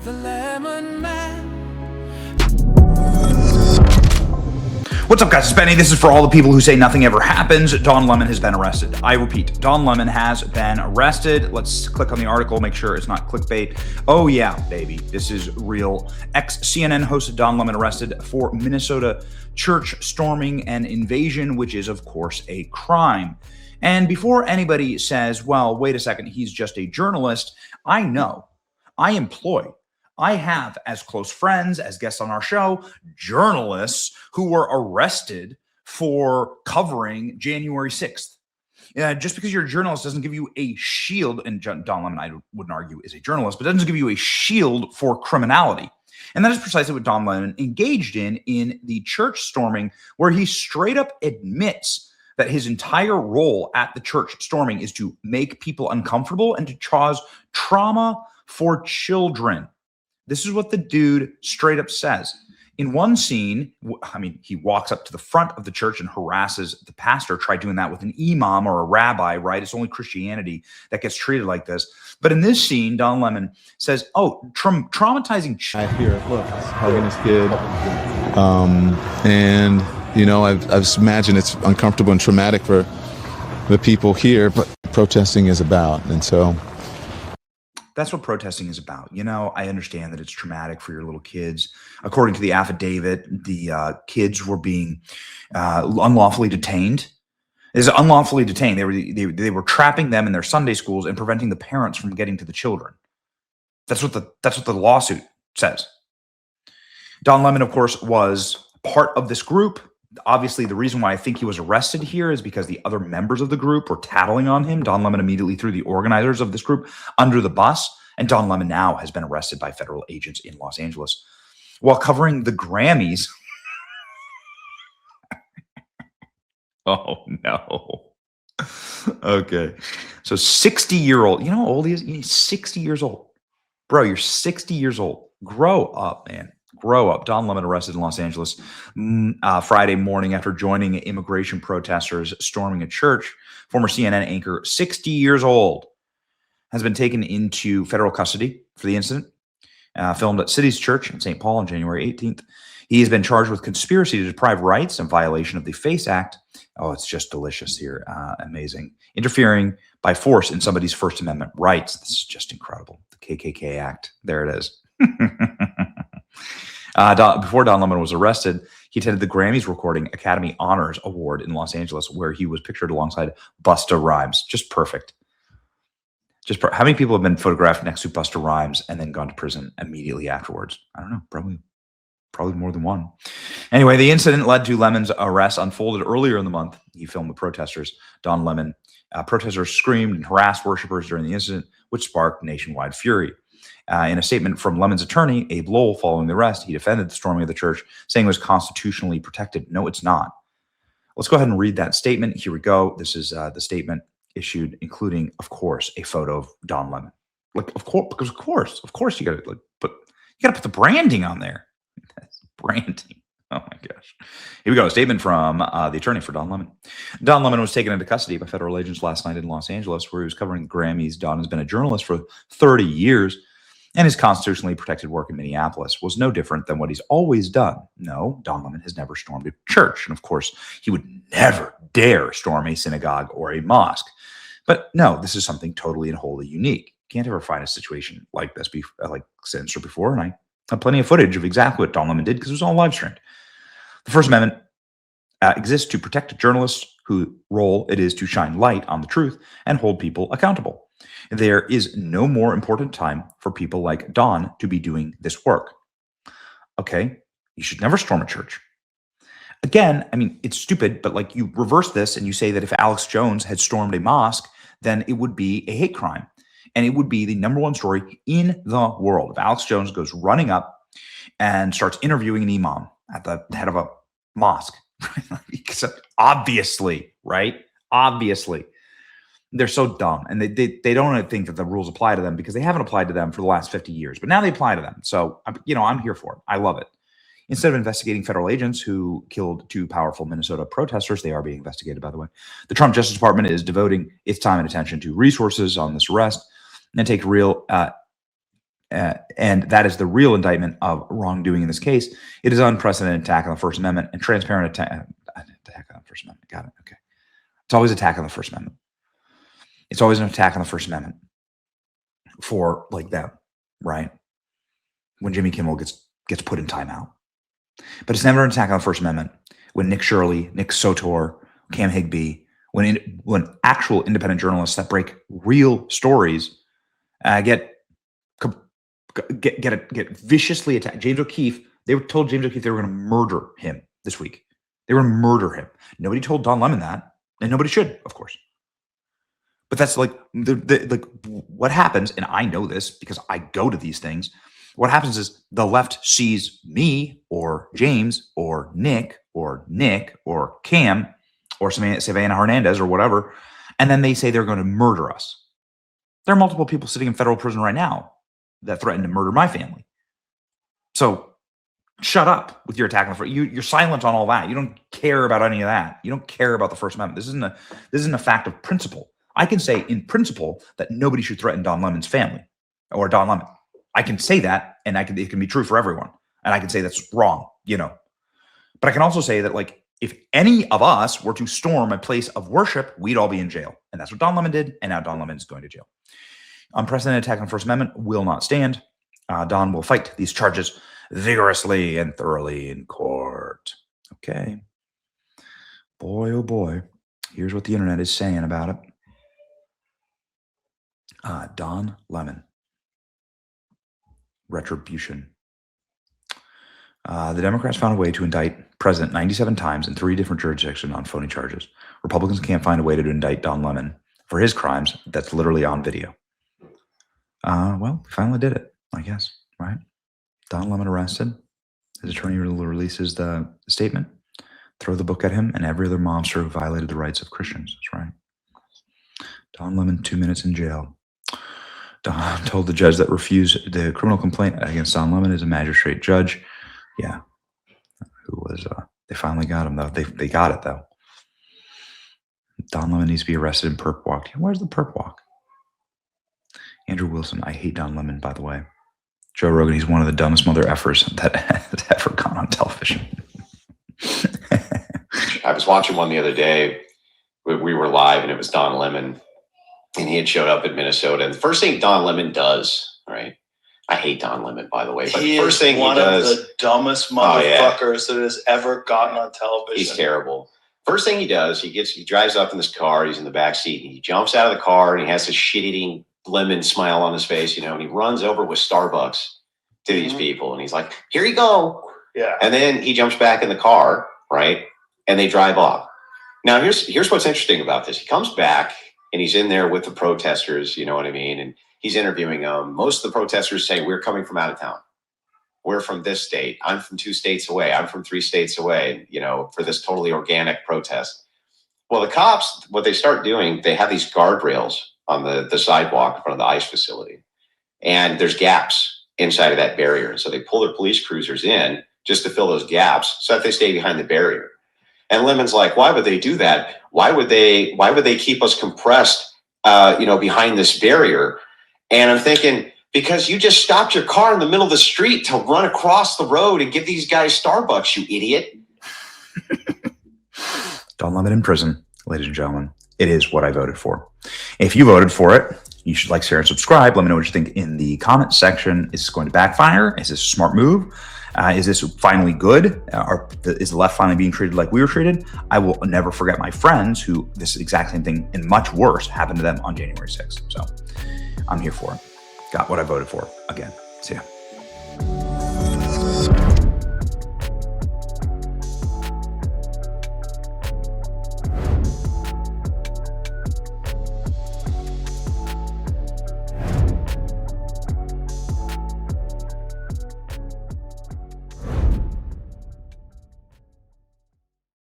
The Lemon Man. What's up, guys? It's Benny. This is for all the people who say nothing ever happens. Don Lemon has been arrested. I repeat, Don Lemon has been arrested. Let's click on the article, make sure it's not clickbait. Oh yeah, baby. This is real. Ex-CNN host Don Lemon arrested for Minnesota church storming and invasion, which is, of course, a crime. And before anybody says, well, wait a second, he's just a journalist, I know. I have as close friends, as guests on our show, journalists who were arrested for covering January 6th. Just because you're a journalist doesn't give you a shield, and Don Lemon, I wouldn't argue, is a journalist, but doesn't give you a shield for criminality. And that is precisely what Don Lemon engaged in the church storming, where he straight up admits that his entire role at the church storming is to make people uncomfortable and to cause trauma for children. This is what the dude straight up says. In one scene, he walks up to the front of the church and harasses the pastor. Try doing that with an imam or a rabbi, right? It's only Christianity that gets treated like this. But in this scene, Don Lemon says, traumatizing. I hear, look, hugging his kid. And, you know, I imagine it's uncomfortable and traumatic for the people here, but protesting is about. And so that's what protesting is about. You know, I understand that it's traumatic for your little kids. According to the affidavit, the kids were being unlawfully detained. Is unlawfully detained. They were trapping them in their Sunday schools and preventing the parents from getting to the children. That's what the lawsuit says. Don Lemon, of course, was part of this group. Obviously, the reason why I think he was arrested here is because the other members of the group were tattling on him. Don Lemon immediately threw the organizers of this group under the bus, and Don Lemon now has been arrested by federal agents in Los Angeles while covering the Grammys. Oh, no. Okay. So 60-year-old, you know how old he is? He's 60 years old. Bro, you're 60 years old. Grow up, man. Grow up. Don Lemon arrested in Los Angeles Friday morning after joining immigration protesters storming a church. Former CNN anchor, 60 years old, has been taken into federal custody for the incident. Filmed at City's Church in St. Paul on January 18th. He has been charged with conspiracy to deprive rights and violation of the FACE Act. Oh, it's just delicious here. Amazing. Interfering by force in somebody's First Amendment rights. This is just incredible. The KKK Act. There it is. Before Don Lemon was arrested, he attended the Grammys Recording Academy Honors Award in Los Angeles, where he was pictured alongside Busta Rhymes. Just perfect. How many people have been photographed next to Busta Rhymes and then gone to prison immediately afterwards? I don't know. Probably more than one. Anyway, the incident led to Lemon's arrest unfolded earlier in the month. He filmed the protesters. Don Lemon. Protesters screamed and harassed worshipers during the incident, which sparked nationwide fury. In a statement from Lemon's attorney, Abe Lowell, following the arrest, he defended the storming of the church, saying it was constitutionally protected. No, it's not. Let's go ahead and read that statement. Here we go. This is the statement issued, including, of course, a photo of Don Lemon. Of course, you got to put the branding on there. That's branding. Oh my gosh. Here we go. A statement from the attorney for Don Lemon. Don Lemon was taken into custody by federal agents last night in Los Angeles, where he was covering the Grammys. Don has been a journalist for 30 years. And his constitutionally protected work in Minneapolis was no different than what he's always done. No, Don Lemon has never stormed a church. And of course, he would never dare storm a synagogue or a mosque. But no, this is something totally and wholly unique. Can't ever find a situation like this, like since or before. And I have plenty of footage of exactly what Don Lemon did because it was all live streamed. The First Amendment exists to protect journalists whose role it is to shine light on the truth and hold people accountable. There is no more important time for people like Don to be doing this work. Okay, you should never storm a church. Again, it's stupid, but like you reverse this and you say that if Alex Jones had stormed a mosque, then it would be a hate crime. And it would be the number one story in the world. If Alex Jones goes running up and starts interviewing an imam at the head of a mosque, obviously, right? Obviously. They're so dumb, and they don't think that the rules apply to them because they haven't applied to them for the last 50 years. But now they apply to them. So, I'm here for it. I love it. Instead of investigating federal agents who killed two powerful Minnesota protesters, they are being investigated, by the way, the Trump Justice Department is devoting its time and attention to resources on this arrest and take real and that is the real indictment of wrongdoing in this case. It is unprecedented attack on the First Amendment and transparent attack on the First Amendment. Got it. Okay. It's always attack on the First Amendment. It's always an attack on the First Amendment for like them, right? When Jimmy Kimmel gets put in timeout. But it's never an attack on the First Amendment when Nick Shirley, Nick Sotor, Cam Higbee, when actual independent journalists that break real stories get viciously attacked. James O'Keefe, they were told James O'Keefe they were going to murder him this week. They were going to murder him. Nobody told Don Lemon that, and nobody should, of course. But that's like what happens, and I know this because I go to these things. What happens is the left sees me or James or Nick or Cam or Savannah Hernandez or whatever, and then they say they're going to murder us. There are multiple people sitting in federal prison right now that threaten to murder my family. So shut up with your attack on the First. You're silent on all that. You don't care about any of that. You don't care about the First Amendment. This isn't a fact of principle. I can say in principle that nobody should threaten Don Lemon's family or Don Lemon. I can say that, and it can be true for everyone. And I can say that's wrong, But I can also say that, like, if any of us were to storm a place of worship, we'd all be in jail. And that's what Don Lemon did, and now Don Lemon is going to jail. Unprecedented attack on the First Amendment will not stand. Don will fight these charges vigorously and thoroughly in court. Okay. Boy, oh boy. Here's what the internet is saying about it. Don Lemon. Retribution. The Democrats found a way to indict President 97 times in 3 different jurisdictions on phony charges. Republicans can't find a way to indict Don Lemon for his crimes. That's literally on video. Well, we finally did it, I guess, right? Don Lemon arrested. His attorney releases the statement. Throw the book at him and every other monster who violated the rights of Christians. That's right. Don Lemon, 2 minutes in jail. Don told the judge that refused the criminal complaint against Don Lemon as a magistrate judge. Yeah. Who was, they finally got him, though. They got it, though. Don Lemon needs to be arrested in perp walk. Where's the perp walk? Andrew Wilson. I hate Don Lemon, by the way. Joe Rogan, he's one of the dumbest mother effers that has ever gone on television. I was watching one the other day. We were live, and it was Don Lemon. And he had showed up in Minnesota. And the first thing Don Lemon does, right? I hate Don Lemon, by the way. But the first thing he does, one of the dumbest motherfuckers that has ever gotten on television. He's terrible. First thing he does, he drives up in this car. He's in the back seat. And he jumps out of the car, and he has this shit-eating lemon smile on his face, and he runs over with Starbucks to these people. And he's like, here you go. Yeah. And then he jumps back in the car, right? And they drive off. Now, here's what's interesting about this. He comes back. And he's in there with the protesters, you know what I mean? And he's interviewing them. Most of the protesters say, we're coming from out of town. We're from this state. I'm from 2 states away. I'm from 3 states away, for this totally organic protest. Well, the cops, what they start doing, they have these guardrails on the sidewalk in front of the ICE facility. And there's gaps inside of that barrier. And so they pull their police cruisers in just to fill those gaps so that they stay behind the barrier. And Lemon's like, why would they do that? Why would they keep us compressed, behind this barrier? And I'm thinking, because you just stopped your car in the middle of the street to run across the road and give these guys Starbucks, you idiot. Don Lemon in prison, ladies and gentlemen. It is what I voted for. If you voted for it, you should like, share, and subscribe. Let me know what you think in the comment section. Is this going to backfire? Is this a smart move? Is this finally good? Is the left finally being treated like we were treated? I will never forget my friends who this exact same thing and much worse happened to them on January 6th. So I'm here for it. Got what I voted for again. See ya.